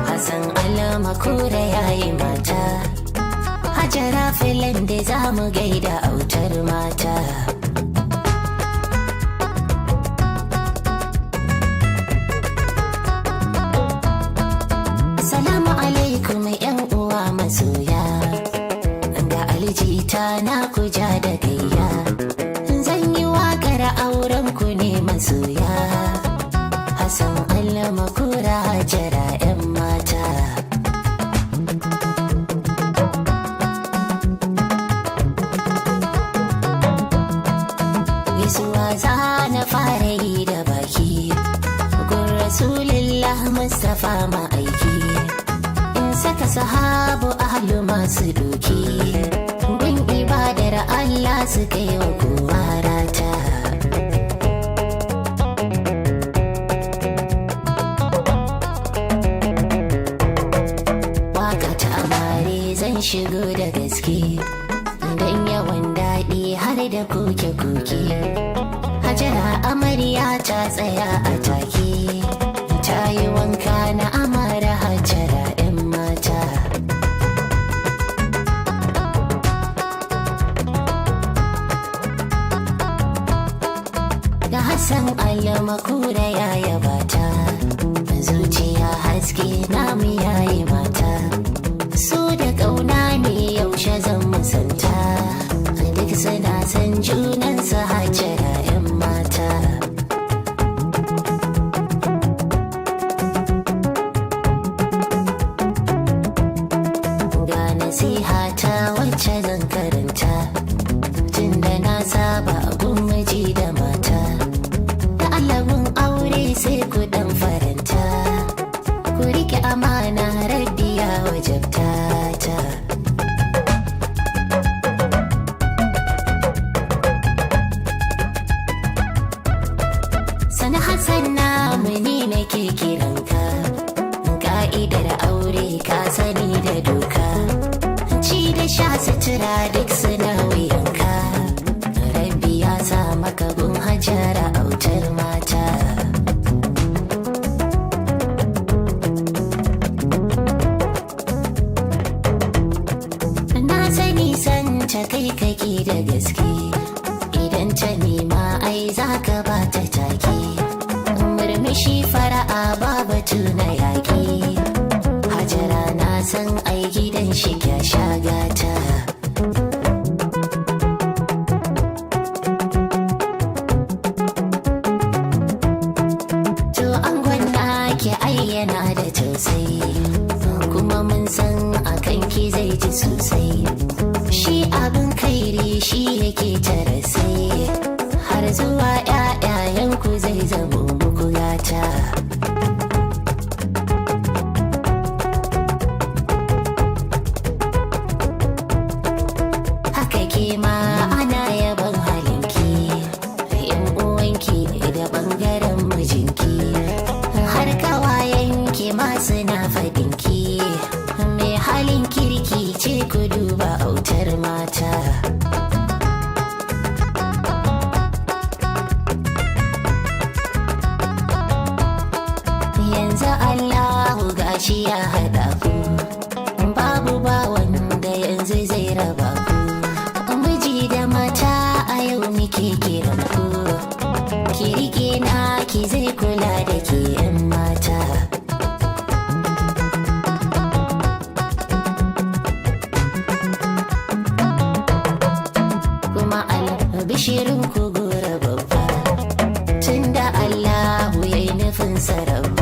Hassan Almakura yayi mata, Hajara filin da za mu gaida autar mata. Salamu alaikum yan uwa masoya, ga aljita na kuja da gayya, zan yi waƙar auren ku ne masoya. Hassan Almakura Hajara 'yan mata. Gaisuwa za na fara yi da baki, gun Rasulullah Mustapha ma'aiki, in saka sahabu ahlu masu doki, gun ibadar Allah su kai wa kowa rata. Zan shigo da gaske don yawan daɗi har da koke-koke. Hajara amarya ta tsaya a take, ta yi wanka na amara Hajara 'yan mata. Da Hassan Almakura ya yaba ta, zuciya haske namu yayi mata. So da ƙauna ne yaushe zan musanta, duk suna san junansa Hajara 'yan mata. Ga nasiha ta wacce zan karanta, tunda na saba gun miji da mata. Da alamun aure sai ku ɗan faranta, ku riƙe amana raddiya wajabta ta. Sana Hassan namu ni nake kiranka, ka'idar aure ka sani da doka, ci da sha sutura duk suna wuyanka. Rabbi ya sa maka gun Hajara autar mata. Ta kai kake da gaske, idan ta nema ai za ka ba ta take. Murmushi fara'a babatu na yaƙi, Hajara na san ai gidan shi kya sha gata. To angon naki ai yana da tausayi, kuma mun san akan ki zai ji sosai. Shi abin kairi shi yake tara sai, har zuwa ‘ya'yayenku zai zamo muku gata. Haka ke ma ana yaban halinki, ‘yan uwanki da ɓangaren mijinki, har ƙawayenki ma suna faɗinki. Mai halin kirki ce ku duba autar mata. Yanzu Allahu gashi ya haɗa ku, babu ba wanda yanzu zai raba ku. Miji da mata a yau muke kiran ku, ki rike na ki zai kula da ke 'yan mata. Bishirin ku gora babba, tunda Allahu ya yi nufin sarrafa.